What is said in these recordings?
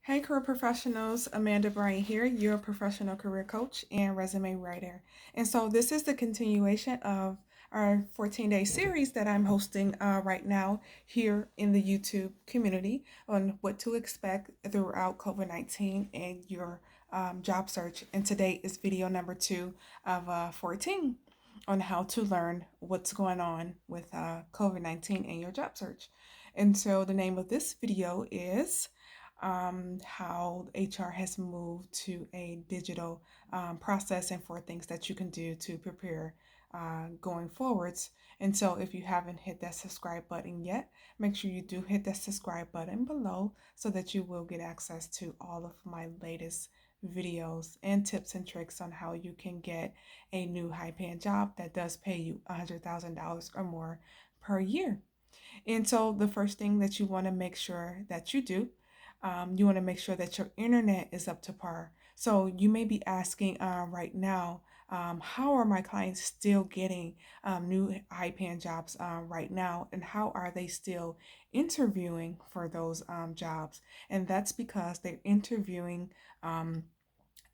Hey, career professionals, Amanda Bryant here, your professional career coach and resume writer. And so, this is the continuation of our 14-day series that I'm hosting right now here in the YouTube community on what to expect throughout COVID 19 and your job search. And today is video number 2 of 14 on how to learn what's going on with COVID 19 and your job search. And so, the name of this video is how HR has moved to a digital process and for things that you can do to prepare going forwards. And so, if you haven't hit that subscribe button yet, make sure you do hit that subscribe button below so that you will get access to all of my latest videos and tips and tricks on how you can get a new high paying job that does pay you $100,000 or more per year. And so, the first thing that you want to make sure that you want to make sure that your internet is up to par. So, you may be asking right now, how are my clients still getting new high paying jobs right now? And how are they still interviewing for those jobs? And that's because they're interviewing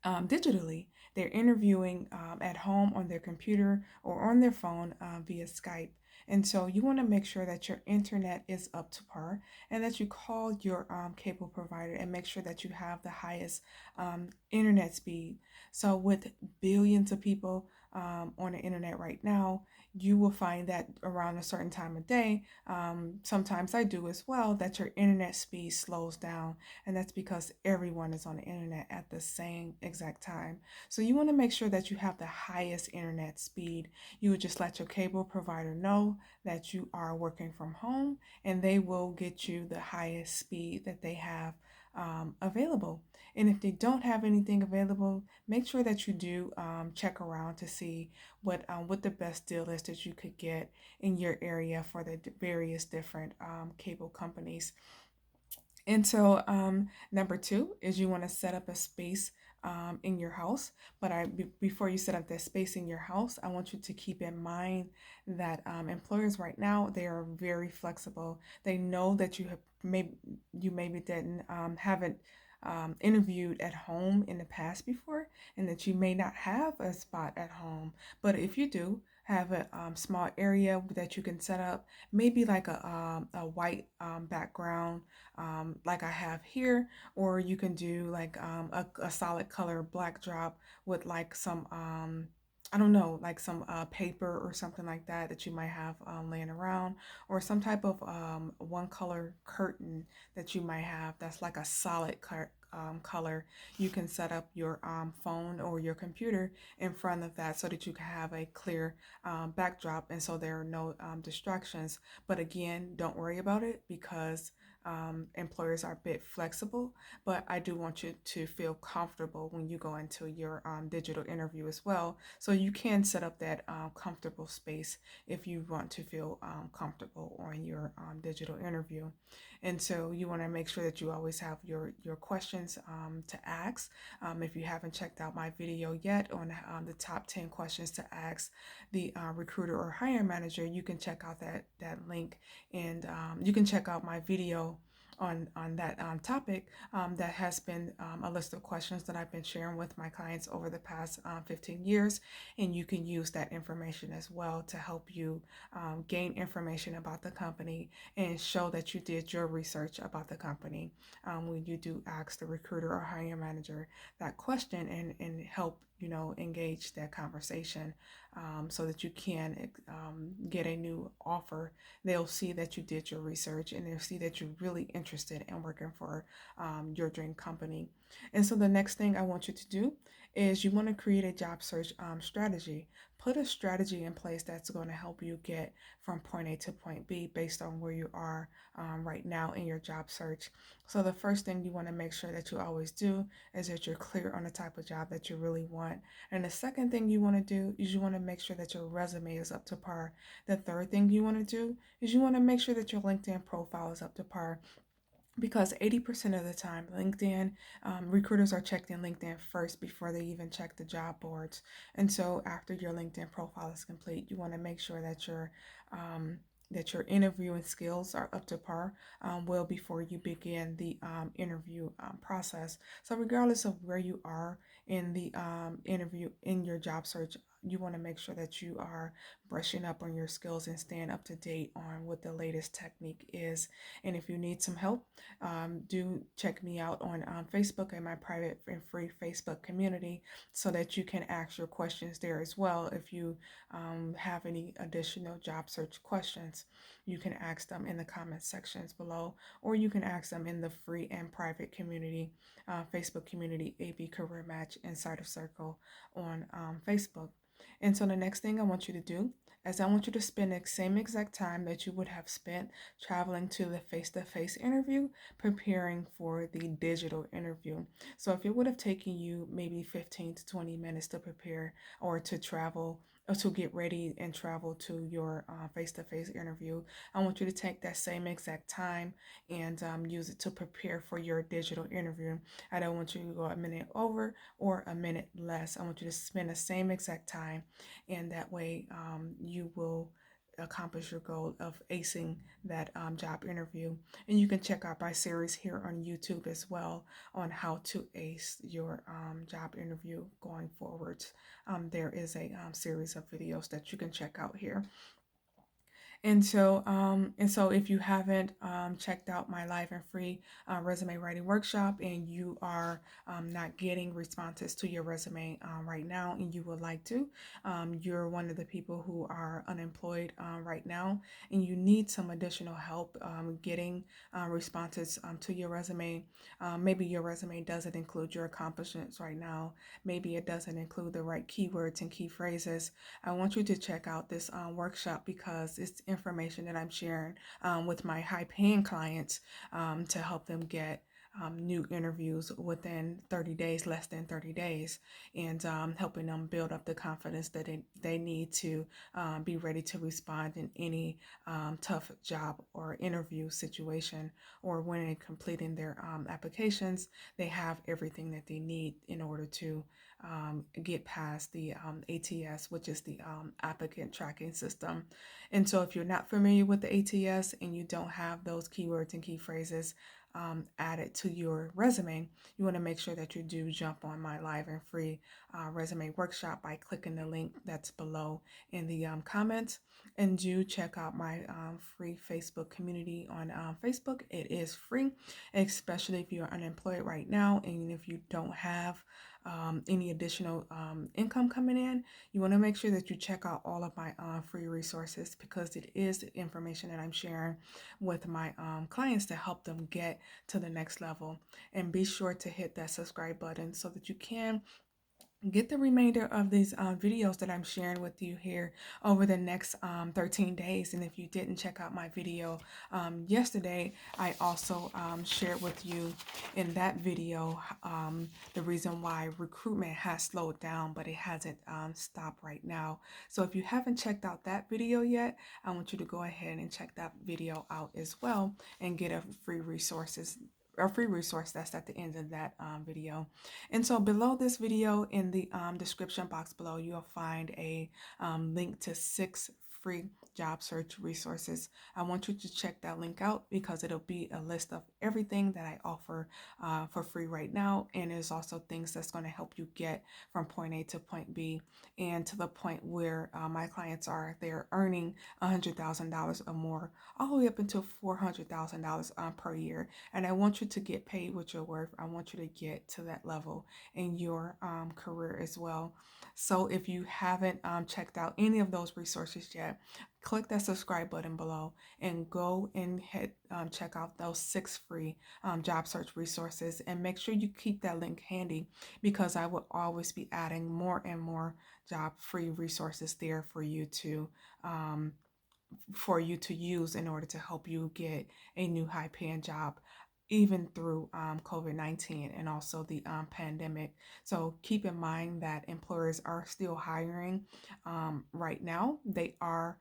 digitally. They're interviewing at home on their computer or on their phone via Skype. And so you want to make sure that your internet is up to par and that you call your cable provider and make sure that you have the highest internet speed. So, with billions of people on the internet right now, you will find that around a certain time of day, sometimes I do as well, that your internet speed slows down, and that's because everyone is on the internet at the same exact time. So you want to make sure that you have the highest internet speed. You would just let your cable provider know that you are working from home, and they will get you the highest speed that they have available. And if they don't have anything available, make sure that you do check around to see what the best deal is that you could get in your area for the various different cable companies. And so, number two is you want to set up a space in your house. But before you set up that space in your house, I want you to keep in mind that employers right now, they are very flexible. They know that you maybe didn't haven't interviewed at home in the past before, and that you may not have a spot at home. But if you do have a small area that you can set up, maybe like a white background like I have here, or you can do like a solid color black drop with like some I don't know, like some paper or something like that that you might have laying around, or some type of one color curtain that you might have that's like a solid color. You can set up your phone or your computer in front of that so that you can have a clear backdrop, and so there are no distractions. But again, don't worry about it because employers are a bit flexible, but I do want you to feel comfortable when you go into your digital interview as well. So you can set up that comfortable space if you want to feel comfortable on your digital interview. And so you want to make sure that you always have your questions to ask. If you haven't checked out my video yet on the top 10 questions to ask the recruiter or hiring manager, you can check out that link, and you can check out my video on that topic that has been a list of questions that I've been sharing with my clients over the past 15 years. And you can use that information as well to help you gain information about the company and show that you did your research about the company when you do ask the recruiter or hiring manager that question, and help engage that conversation so that you can get a new offer. They'll see that you did your research, and they'll see that you're really interested in working for your dream company. And so the next thing I want you to do is you want to create a job search strategy. Put a strategy in place that's going to help you get from point A to point B based on where you are right now in your job search. So the first thing you want to make sure that you always do is that you're clear on the type of job that you really want. And the second thing you want to do is you want to make sure that your resume is up to par. The third thing you want to do is you want to make sure that your LinkedIn profile is up to par, because 80% of the time LinkedIn recruiters are checking LinkedIn first before they even check the job boards. And so after your LinkedIn profile is complete, you want to make sure that your that your interviewing skills are up to par well before you begin the interview process. So regardless of where you are in the interview, in your job search, you want to make sure that you are brushing up on your skills and staying up to date on what the latest technique is. And if you need some help, do check me out on Facebook and my private and free Facebook community so that you can ask your questions there as well. If you have any additional job search questions, you can ask them in the comment sections below, or you can ask them in the free and private community, Facebook community, AB Career Match Insider Circle on Facebook. And so the next thing I want you to do is I want you to spend the same exact time that you would have spent traveling to the face-to-face interview, preparing for the digital interview. So if it would have taken you maybe 15 to 20 minutes to prepare or to travel or to get ready and travel to your face-to-face interview, I want you to take that same exact time and use it to prepare for your digital interview. I don't want you to go a minute over or a minute less. I want you to spend the same exact time, and that way you will accomplish your goal of acing that job interview. And you can check out my series here on YouTube as well on how to ace your job interview going forward. There is a series of videos that you can check out here. And so if you haven't checked out my live and free resume writing workshop, and you are not getting responses to your resume right now, and you would like to, you're one of the people who are unemployed right now, and you need some additional help getting responses to your resume. Maybe your resume doesn't include your accomplishments right now. Maybe it doesn't include the right keywords and key phrases. I want you to check out this workshop because it's information that I'm sharing with my high paying clients to help them get new interviews within 30 days, less than 30 days, and helping them build up the confidence that they need to be ready to respond in any tough job or interview situation, or when they're completing their applications, they have everything that they need in order to get past the ATS, which is the applicant tracking system. And so if you're not familiar with the ATS and you don't have those keywords and key phrases added to your resume, you want to make sure that you do jump on my live and free resume workshop by clicking the link that's below in the comments. And do check out my free Facebook community on Facebook. It is free, especially if you're unemployed right now and if you don't have any additional income coming in. You want to make sure that you check out all of my free resources, because it is the information that I'm sharing with my clients to help them get to the next level. And be sure to hit that subscribe button so that you can get the remainder of these videos that I'm sharing with you here over the next 13 days. And if you didn't check out my video yesterday, I also shared with you in that video the reason why recruitment has slowed down, but it hasn't stopped right now. So if you haven't checked out that video yet, I want you to go ahead and check that video out as well and get a free resource that's at the end of that video. And so below this video, in the description box below, you'll find a link to 6 free job search resources. I want you to check that link out because it'll be a list of everything that I offer for free right now. And there's also things that's going to help you get from point A to point B, and to the point where my clients are, they're earning $100,000 or more, all the way up until $400,000 per year. And I want you to get paid what you're worth. I want you to get to that level in your career as well. So if you haven't checked out any of those resources yet, click that subscribe button below and go and check out those 6 free job search resources, and make sure you keep that link handy, because I will always be adding more and more job free resources there for you to use in order to help you get a new high paying job, even through COVID-19 and also the pandemic. So keep in mind that employers are still hiring right now. They are,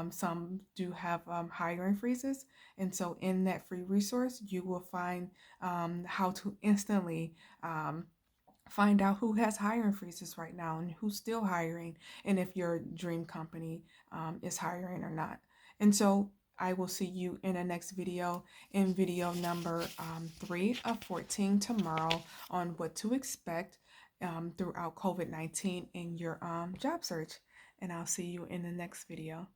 some do have hiring freezes. And so in that free resource, you will find how to instantly find out who has hiring freezes right now and who's still hiring, and if your dream company is hiring or not. And so I will see you in the next video, in video number 3 of 14 tomorrow, on what to expect throughout COVID-19 in your job search. And I'll see you in the next video.